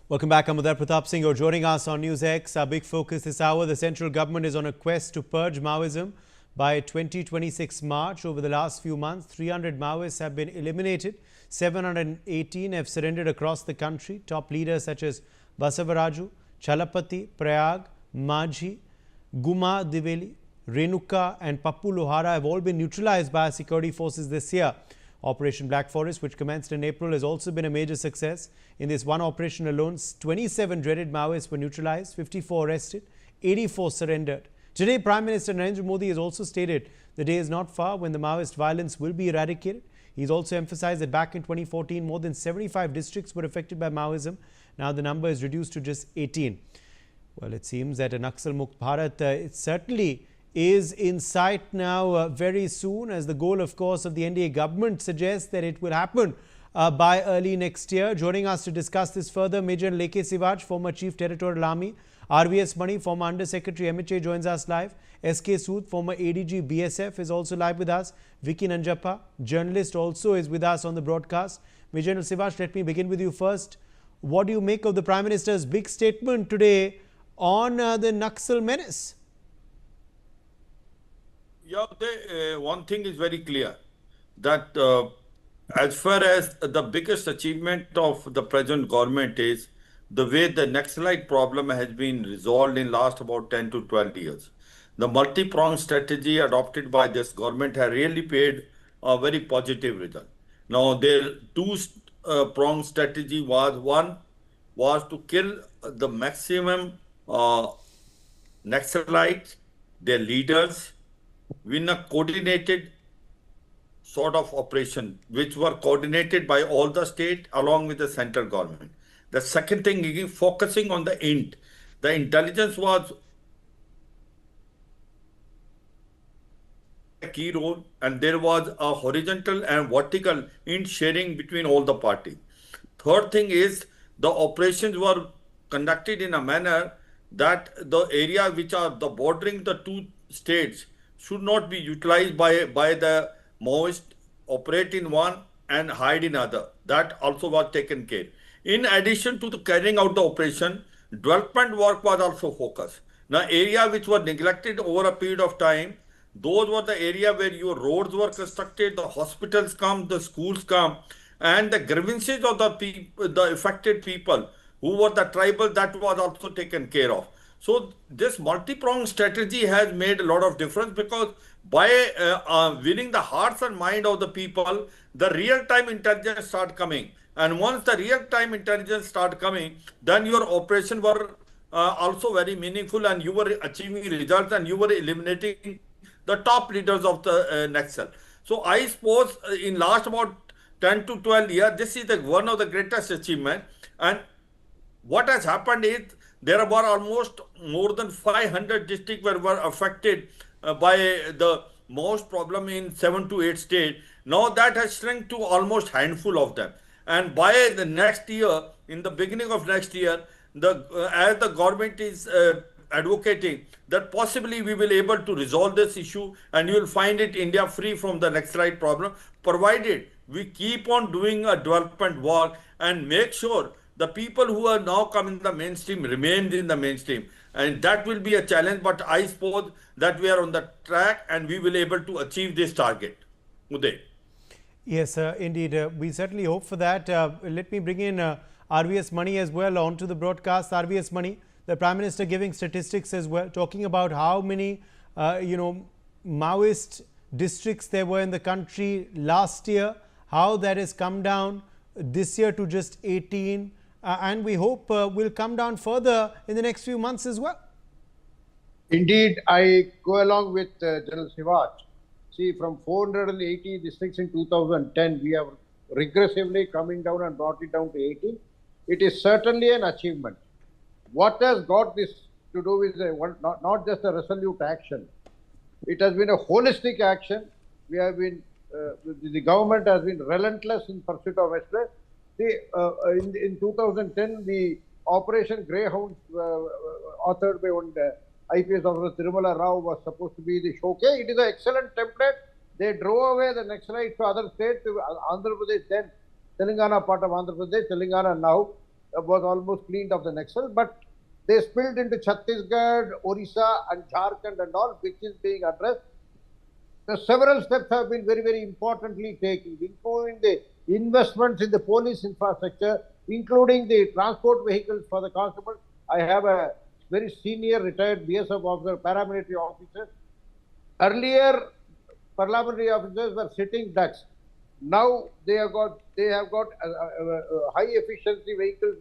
Welcome back. I'm Uday Pratap Singh. You're joining us on NewsX. Our big focus this hour, the central government is on a quest to purge Maoism by 2026 March. Over the last few months, 300 Maoists have been eliminated. 718 have surrendered across the country. Top leaders such as Basavaraju, Chalapati, Prayag, Majhi, Guma Diveli, Renuka and Pappu Lohara have all been neutralized by our security forces this year. Operation Black Forest, which commenced in April, has also been a major success. In this one operation alone, 27 dreaded Maoists were neutralized, 54 arrested, 84 surrendered. Today, Prime Minister Narendra Modi has also stated the day is not far when the Maoist violence will be eradicated. He's also emphasized that back in 2014, more than 75 districts were affected by Maoism. Now the number is reduced to just 18. Well, it seems that a Naxal Mukt Bharat, it certainly is in sight now very soon, as the goal, of course, of the NDA government suggests that it will happen by early next year. Joining us to discuss this further, Major Leke Sivaj, former Chief Territorial Army, RVS Mani, former Under Secretary MHA, joins us live. SK Sood, former ADG BSF, is also live with us. Vicky Nanjappa, journalist, also is with us on the broadcast. Major Sivaj, let me begin with you first. What do you make of the Prime Minister's big statement today on the Naxal menace? Yeah, one thing is very clear, that as far as the biggest achievement of the present government is the way the Naxalite problem has been resolved in last about 10 to 12 years. The multi-pronged strategy adopted by this government has really paid a very positive result. Now, their two-pronged strategy was, one was to kill the maximum Naxalites, their leaders, in a coordinated sort of operation, which were coordinated by all the state along with the central government. The second thing is focusing on the int. The intelligence was a key role, and there was a horizontal and vertical int sharing between all the parties. Third thing is the operations were conducted in a manner that the area which are the bordering the two states should not be utilized by the Maoist, operate in one and hide in other. That also was taken care. In addition to the carrying out the operation, development work was also focused. Now, area which were neglected over a period of time, those were the area where your roads were constructed, the hospitals come, the schools come, and the grievances of the affected people who were the tribal, that was also taken care of. So this multi-pronged strategy has made a lot of difference, because by winning the hearts and mind of the people, the real-time intelligence start coming. And once the real-time intelligence start coming, then your operation were also very meaningful, and you were achieving results, and you were eliminating the top leaders of the Naxal. So I suppose in last about 10 to 12 years, this is one of the greatest achievements. And what has happened is, there were almost more than 500 districts were affected by the Maoist problem in 7 to 8 states. Now that has shrunk to almost handful of them. And by the next year, in the beginning of next year, as the government is advocating that possibly we will able to resolve this issue, and you will find it India free from the Naxalite problem, provided we keep on doing a development work and make sure the people who are now come in the mainstream remain in the mainstream. And that will be a challenge, but I suppose that we are on the track and we will be able to achieve this target. Uday. Yes, indeed. We certainly hope for that. Let me bring in RVS Mani as well onto the broadcast. RVS Mani, the Prime Minister giving statistics as well, talking about how many, Maoist districts there were in the country last year, how that has come down this year to just 18. And we hope will come down further in the next few months as well. Indeed, I go along with General Sivaj. See, from 480 districts in 2010, we have regressively coming down and brought it down to 18. It is certainly an achievement. What has got this to do with not just a resolute action? It has been a holistic action. We have been, the government has been relentless in pursuit of justice. In 2010, the Operation Greyhound, authored by one IPS officer Tirumala Rao, was supposed to be the showcase. It is an excellent template. They drove away the Naxalites to other states, to Andhra Pradesh then, Telangana, part of Andhra Pradesh, Telangana now. was almost cleaned of the Naxal, but they spilled into Chhattisgarh, Orissa, and Jharkhand and all, which is being addressed. The several steps have been very, very importantly taken, including the investments in the police infrastructure, including the transport vehicles for the constables. I have a very senior retired BSF officer, paramilitary officer. Earlier, parliamentary officers were sitting ducks. Now they have got high efficiency vehicles,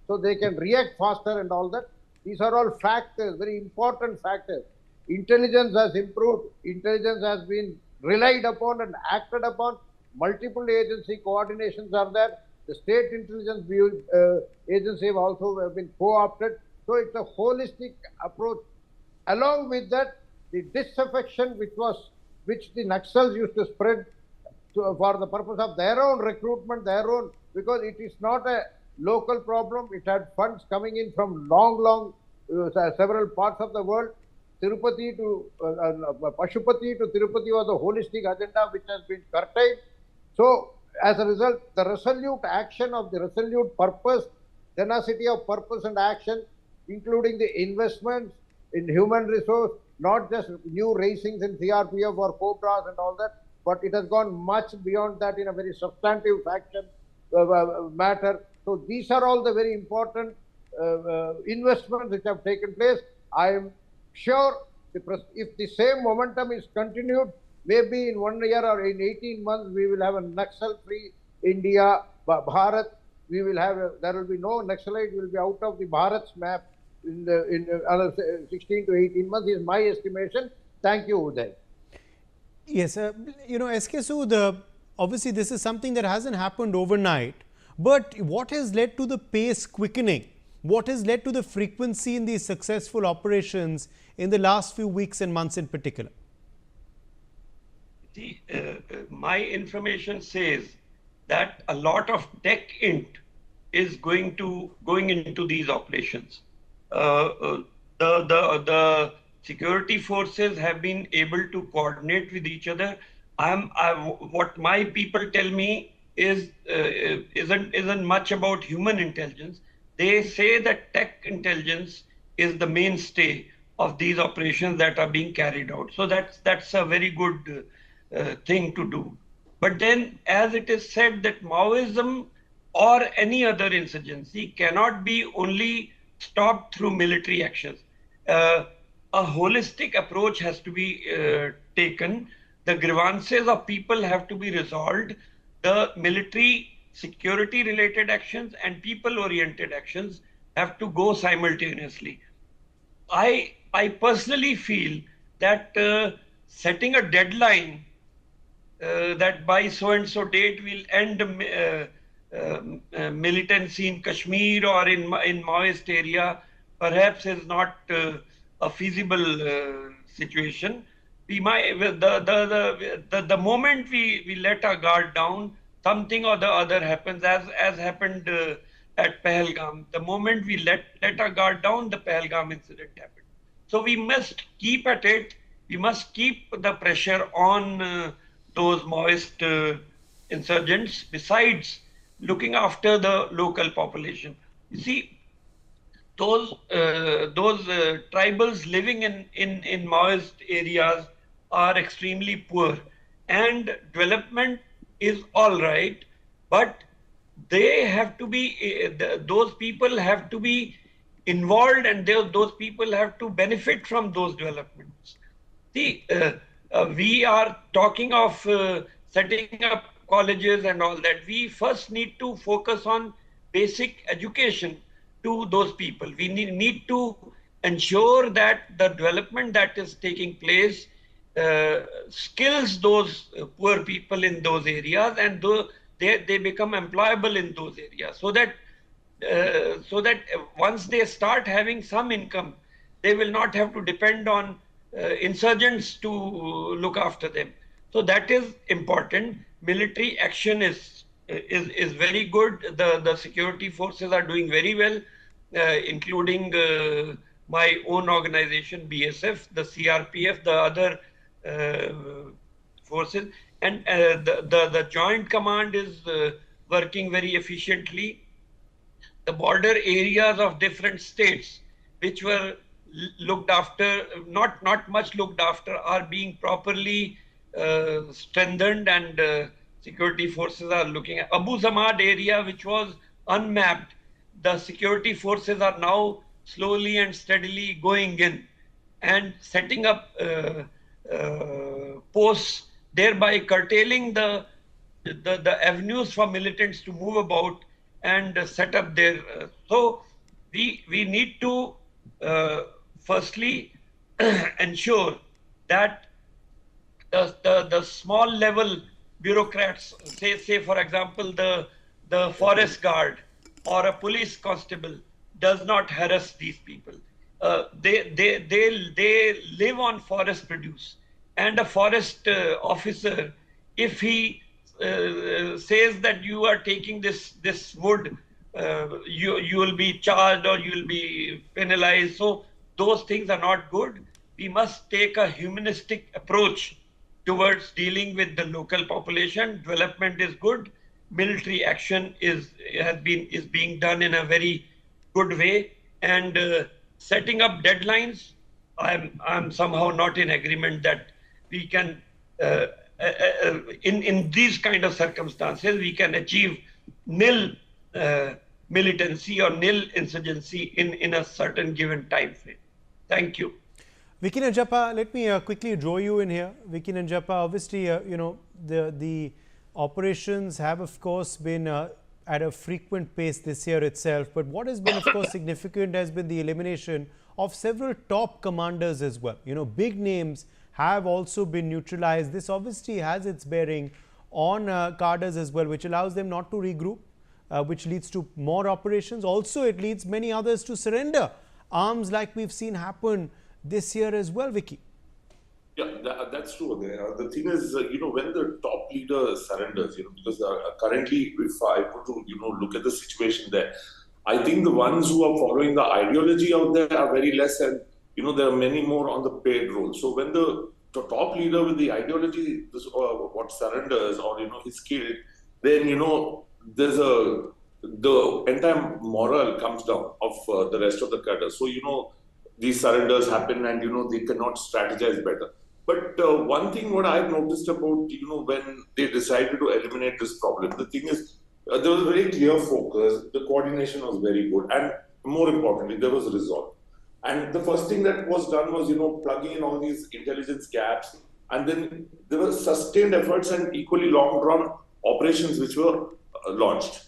so they can react faster and all that. These are all factors, very important factors. Intelligence has improved. Intelligence has been relied upon and acted upon. Multiple agency coordinations are there. The state intelligence agency have also been co-opted. So it's a holistic approach. Along with that, the disaffection which the Naxals used to spread for the purpose of their own recruitment, because it is not a local problem. It had funds coming in from several parts of the world. Tirupati to Pashupati to Tirupati was a holistic agenda which has been curtailed. So, as a result, the resolute action of the resolute purpose, tenacity of purpose and action, including the investments in human resource, not just new racings in CRPF or Cobras and all that, but it has gone much beyond that in a very substantive matter. So, these are all the very important investments which have taken place. I am sure if the same momentum is continued, maybe in 1 year or in 18 months, we will have a Naxal-free India, Bharat. There will be no Naxalite, will be out of the Bharat's map in another 16 to 18 months is my estimation. Thank you, Uday. Yes, SK Sood, obviously this is something that hasn't happened overnight, but what has led to the pace quickening? What has led to the frequency in these successful operations in the last few weeks and months in particular? My information says that a lot of tech int is going into these operations. The security forces have been able to coordinate with each other. What my people tell me isn't much about human intelligence. They say that tech intelligence is the mainstay of these operations that are being carried out. So that's a very good thing to do. But then, as it is said, that Maoism or any other insurgency cannot be only stopped through military actions. A holistic approach has to be taken. The grievances of people have to be resolved. The military security related actions and people oriented actions have to go simultaneously. I personally feel that setting a deadline that by so and so date we'll end militancy in Kashmir or in Maoist area perhaps is not a feasible situation. We might the moment we let our guard down, something or the other happens, as happened at Pahalgam. The moment we let our guard down, the Pahalgam incident happened. So we must keep at it. We must keep the pressure on those Maoist insurgents, besides looking after the local population. You see, those tribals living in Maoist areas are extremely poor, and development is all right, but they have to be, those people have to be involved, and those people have to benefit from those developments. See, we are talking of setting up colleges and all that. We first need to focus on basic education to those people. We need to ensure that the development that is taking place skills those poor people in those areas, and they become employable in those areas, so that once they start having some income, they will not have to depend on insurgents to look after them. So that is important. Military action is very good. The security forces are doing very well, including my own organization, BSF, the CRPF, the other forces, and the joint command is working very efficiently. the border areas of different states, which were looked after, not much looked after, are being properly strengthened, and security forces are looking at. Abu Zamad area, which was unmapped, the security forces are now slowly and steadily going in and setting up posts, thereby curtailing the avenues for militants to move about and set up their. So we need to firstly ensure that the small level bureaucrats, say for example the forest guard or a police constable, does not harass these people. They live on forest produce, and a forest officer, if he says that you are taking this wood, you will be charged or you will be penalized. So those things are not good. We must take a humanistic approach towards dealing with the local population. Development is good. Military action is being done in a very good way, and setting up deadlines. I'm somehow not in agreement that we can. In these kind of circumstances, we can achieve nil militancy or nil insurgency in a certain given time frame. Thank you. Vicky Nanjappa, let me quickly draw you in here. Vicky Nanjappa, obviously, the operations have, of course, been at a frequent pace this year itself. But what has been, of course, significant has been the elimination of several top commanders as well. Big names have also been neutralized. This obviously has its bearing on cadres as well, which allows them not to regroup, which leads to more operations. Also, it leads many others to surrender arms like we've seen happen this year as well, Vicky. Yeah, that's true. The thing is, when the top leader surrenders, because currently, if I were to, look at the situation there, I think the ones who are following the ideology out there are very less, and, there are many more on the paid role. So when the top leader with the ideology, what surrenders or, is killed, then, there's the entire morale comes down of the rest of the cadre. So, these surrenders happen and, they cannot strategize better. But one thing what I've noticed about, when they decided to eliminate this problem, the thing is, there was a very clear focus, the coordination was very good, and more importantly, there was resolve. And the first thing that was done was, plugging in all these intelligence gaps, and then there were sustained efforts and equally long-drawn operations which were launched.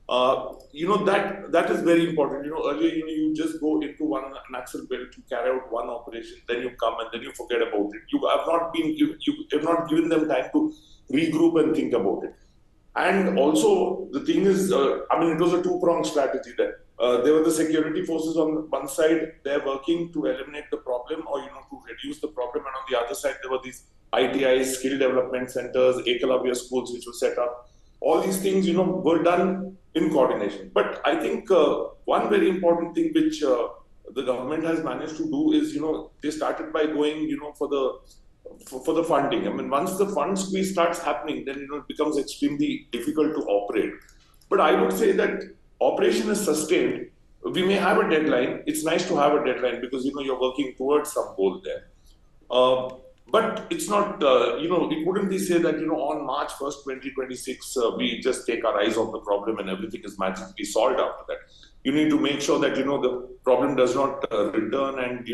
That is very important. Earlier, you just go into one Naxal belt, you carry out one operation, then you come and then you forget about it. You have not given them time to regroup and think about it. And also, the thing is, it was a two-pronged strategy there. There were the security forces on one side, they're working to eliminate the problem or, to reduce the problem. And on the other side, there were these ITIs, skill development centers, Ekalavya schools, which were set up. All these things, were done in coordination. But I think one very important thing which the government has managed to do is, they started by going, for the funding. Once the fund squeeze starts happening, then, it becomes extremely difficult to operate. But I would say that operation is sustained. We may have a deadline. It's nice to have a deadline because, you're working towards some goal there. But it's not, it wouldn't be say that, on March 1st, 2026, we just take our eyes off the problem and everything is magically solved after that. You need to make sure that, the problem does not return and,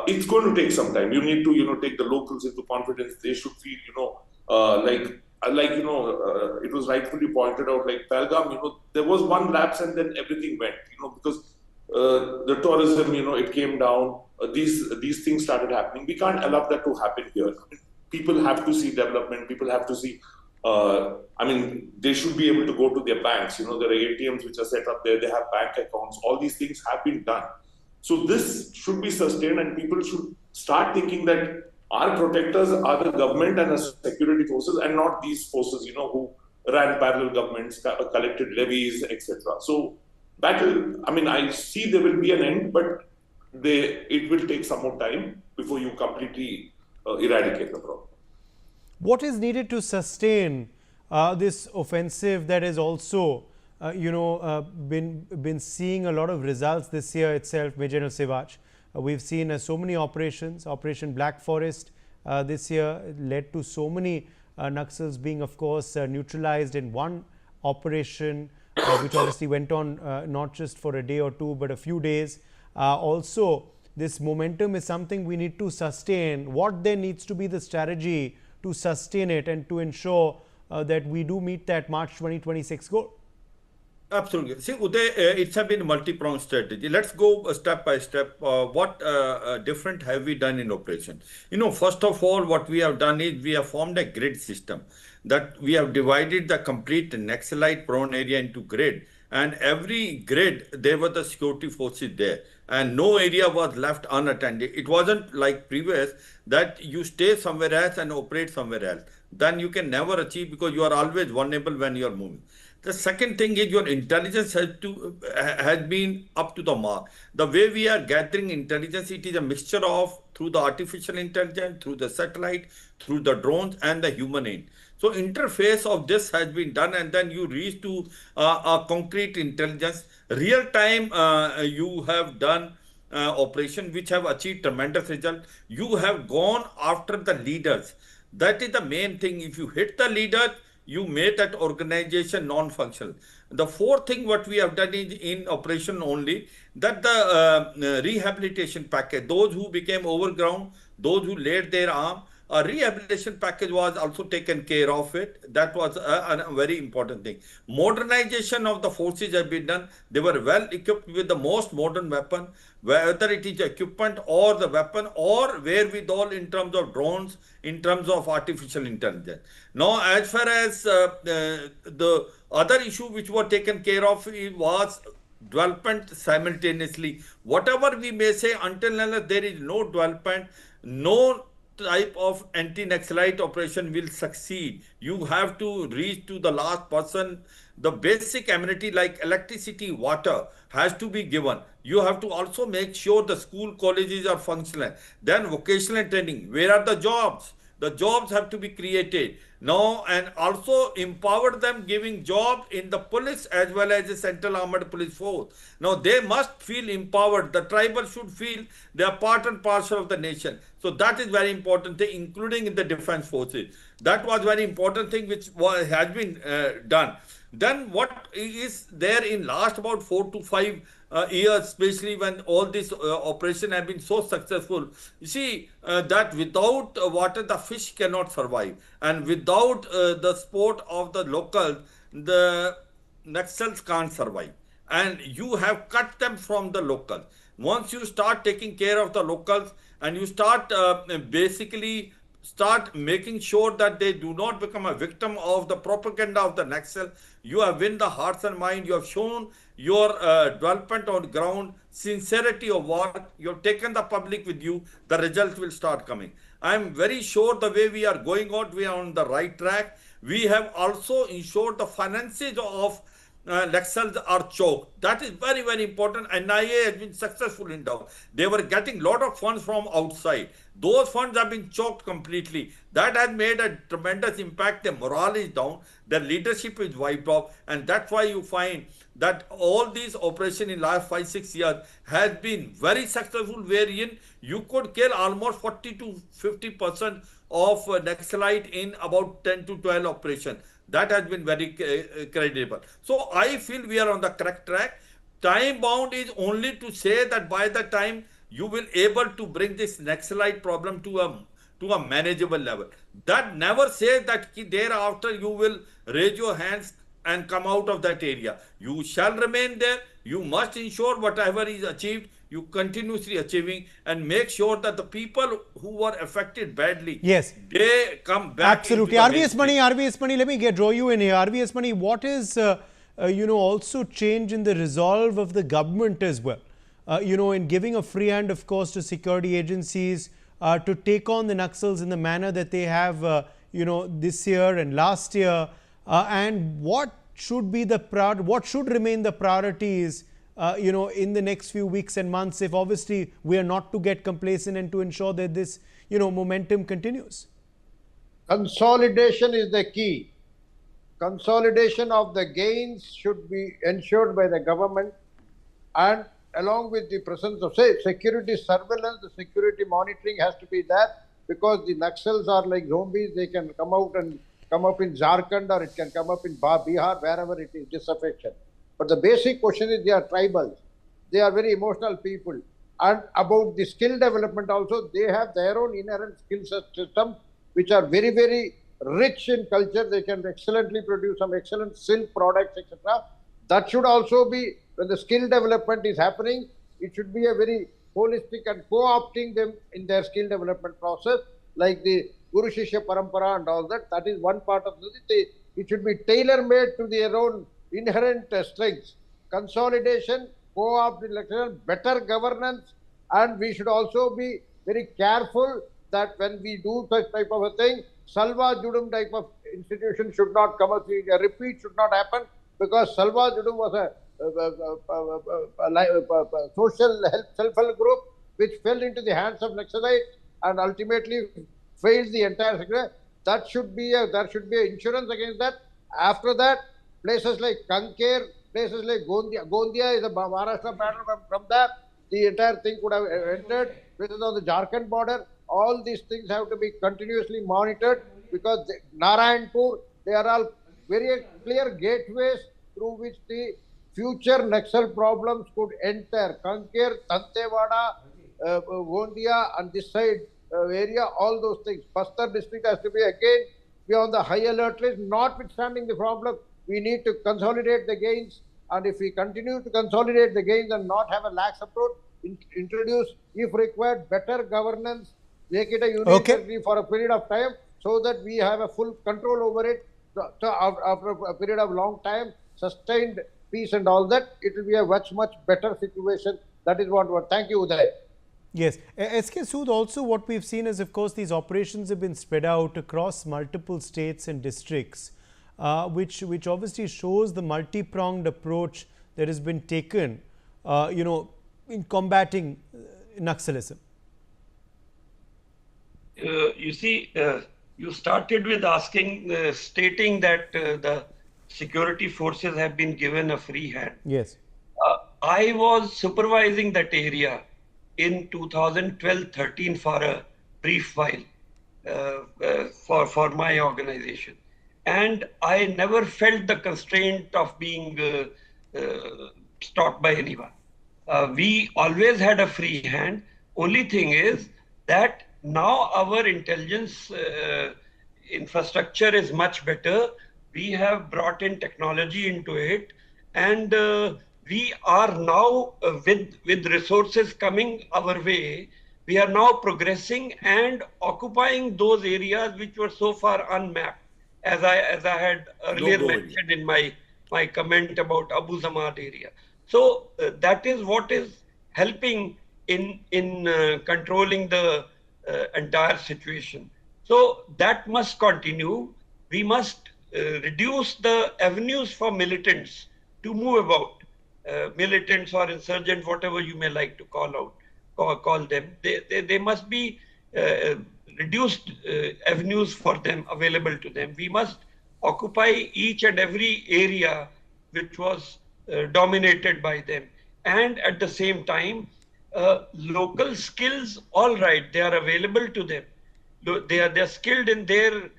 it's going to take some time. You need to, take the locals into confidence. They should feel, it was rightfully pointed out, like Pahalgam, there was one lapse and then everything went, because the tourism, it came down. These things started happening. We can't allow that to happen here. People have to see development. People have to see. They should be able to go to their banks. There are ATMs which are set up there. They have bank accounts. All these things have been done. So this should be sustained, and people should start thinking that our protectors are the government and the security forces, and not these forces, who ran parallel governments, collected levies, etc. So that will, I see there will be an end, but it will take some more time before you completely eradicate the problem. What is needed to sustain this offensive that is also been seeing a lot of results this year itself, Major General Sivaj. We've seen so many operations. Operation Black Forest this year led to so many Naxals being, of course, neutralized in one operation, which obviously went on not just for a day or two, but a few days. Also, this momentum is something we need to sustain. What then needs to be the strategy to sustain it and to ensure that we do meet that March 2026 goal? Absolutely. See, Uday, it's a been multi-pronged strategy. Let's go step by step. What different have we done in operation? First of all, what we have done is we have formed a grid system, that we have divided the complete Naxalite prone area into grid. And every grid, there were the security forces there. And no area was left unattended. It wasn't like previous that you stay somewhere else and operate somewhere else. Then you can never achieve, because you are always vulnerable when you are moving. The second thing is your intelligence has been up to the mark. The way we are gathering intelligence, it is a mixture of through the artificial intelligence, through the satellite, through the drones and the human aid. So interface of this has been done, and then you reach to a concrete intelligence. Real time you have done operation which have achieved tremendous result. You have gone after the leaders. That is the main thing. If you hit the leader, you made that organization non-functional. The fourth thing what we have done is in operation only, that the rehabilitation package, those who became overground, those who laid their arm, a rehabilitation package was also taken care of it. That was a very important thing. Modernization of the forces have been done. They were well equipped with the most modern weapon, whether it is equipment or the weapon or wherewithal in terms of drones, in terms of artificial intelligence. Now, as far as the other issue which were taken care of, it was development simultaneously. Whatever we may say, until unless there is no development, no type of anti-Naxalite operation will succeed. You have to reach to the last person. The basic amenity like electricity, water has to be given. You have to also make sure the school colleges are functional. Then vocational training. Where are the jobs? The jobs have to be created now, and also empower them, giving job in the police as well as the Central Armed Police Force. Now they must feel empowered. The tribal should feel they are part and parcel of the nation. So that is very important thing, including in the defense forces. That was very important thing which has been done. Then what is there in last about 4 to 5 years, especially when all this operation have been so successful. You see that without water, the fish cannot survive. And without the support of the locals, the Naxals can't survive. And you have cut them from the locals. Once you start taking care of the locals and you start start making sure that they do not become a victim of the propaganda of the Naxal, you have won the hearts and mind. You have shown your development on ground, sincerity of work. You have taken the public with you. The results will start coming. I am very sure the way we are going out, we are on the right track. We have also ensured the finances of Naxals are choked. That is very, very important. NIA has been successful in down. They were getting a lot of funds from outside. Those funds have been choked completely. That has made a tremendous impact. Their morale is down. Their leadership is wiped off. And that's why you find that all these operations in last 5-6 years has been very successful, wherein you could kill almost 40 to 50% of Naxalite in about 10 to 12 operations. That has been very credible. So I feel we are on the correct track. Time bound is only to say that by the time you will able to bring this Naxalite problem to a manageable level. That never says that thereafter you will raise your hands and come out of that area. You shall remain there. You must ensure whatever is achieved, you continuously achieving, and make sure that the people who were affected badly, yes, they come back. Absolutely. RVS Mani, let me draw you in here. RVS Mani, what is also change in the resolve of the government as well? In giving a free hand, of course, to security agencies to take on the Naxals in the manner that they have, this year and last year, and what should be what should remain the priorities, in the next few weeks and months, if obviously we are not to get complacent and to ensure that this, momentum continues? Consolidation is the key. consolidation of the gains should be ensured by the government, and along with the presence of, say, security surveillance, the security monitoring has to be there, because the Naxals are like zombies. They can come out and come up in Jharkhand, or it can come up in Bihar, wherever it is disaffection. But the basic question is, they are tribals. They are very emotional people. And about the skill development also, they have their own inherent skill systems, which are very, very rich in culture. They can excellently produce some excellent silk products, etc. That should also be, when the skill development is happening, it should be a very holistic and co-opting them in their skill development process, like the Guru Shishya Parampara and all that. That is one part of it. It should be tailor-made to their own inherent strengths. Consolidation, co-opt election, better governance, and we should also be very careful that when we do such type of a thing, Salva Judum type of institution should not come up. A repeat should not happen, because Salva Judum was a social self-help group which fell into the hands of Naxalites and ultimately failed the entire sector. There should be an insurance against that. After that, places like Kanker, places like Gondia is a Maharashtra battle. From there, the entire thing could have entered. Places on the Jharkhand border, all these things have to be continuously monitored, because Narayanpur, they are all very clear gateways through which the future Naxal problems could enter. Kanker, Dantewada, Gondia, and this side area, all those things. Bastar district has to be again be on the high alert list. Notwithstanding the problem, we need to consolidate the gains, and if we continue to consolidate the gains and not have a lax approach, introduce, if required, better governance, make it a union territory for a period of time, so that we have a full control over it. So after a period of long time, sustained peace and all that, it will be a much better situation. That is what. Thank you, Uday. Yes. SK Sood, also what we've seen is, of course, these operations have been spread out across multiple states and districts, which obviously shows the multi-pronged approach that has been taken, in combating Naxalism. You see, you started with stating that the security forces have been given a free hand. Yes. I was supervising that area in 2012-13 for a brief while for my organization, and I never felt the constraint of being stopped by anyone. We always had a free hand. Only thing is that now our intelligence infrastructure is much better. We have brought in technology into it, and we are now with resources coming our way, we are now progressing and occupying those areas which were so far unmapped, as I had earlier mentioned in my comment about Abu Zamad area. So that is what is helping in controlling the entire situation. So that must continue. We must reduce the avenues for militants to move about, militants or insurgent, whatever you may like to call them. They must be reduced avenues for them available to them. We must occupy each and every area which was dominated by them, and at the same time, local skills, all right, they are available to them. They are skilled in their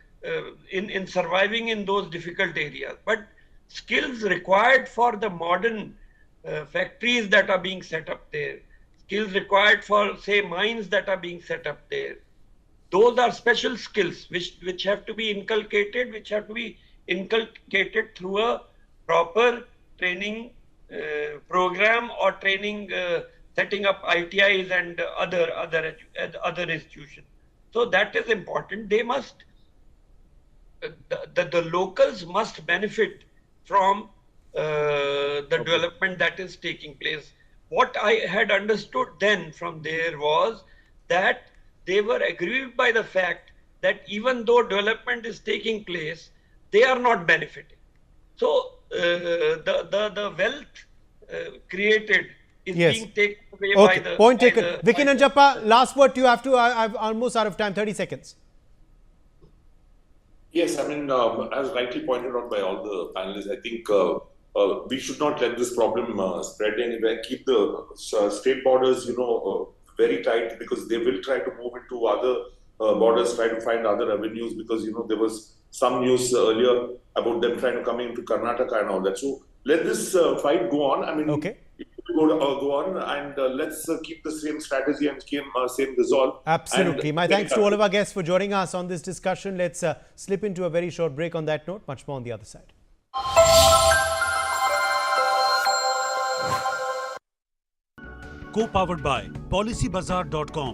in surviving in those difficult areas, but skills required for the modern factories that are being set up there, skills required for, say, mines that are being set up there, those are special skills which have to be inculcated, through a proper training program, or training, setting up ITIs and other institutions. So that is important. They must, the locals must benefit from the development that is taking place. What I had understood then from there was that they were aggrieved by the fact that even though development is taking place, they are not benefiting. So the wealth created is being taken away by the... Point taken. Vicky Nanjappa, last word you have to, I'm almost out of time, 30 seconds. Yes, I mean, as rightly pointed out by all the panelists, I think we should not let this problem spread anywhere. Keep the state borders, very tight, because they will try to move into other borders, try to find other avenues, because, there was some news earlier about them trying to come into Karnataka and all that. So let this fight go on. I mean, Okay. go on, and let's keep the same strategy and same resolve. Absolutely. And My thanks to all of our guests for joining us on this discussion. Let's slip into a very short break on that note. Much more on the other side. Co-powered by PolicyBazaar.com.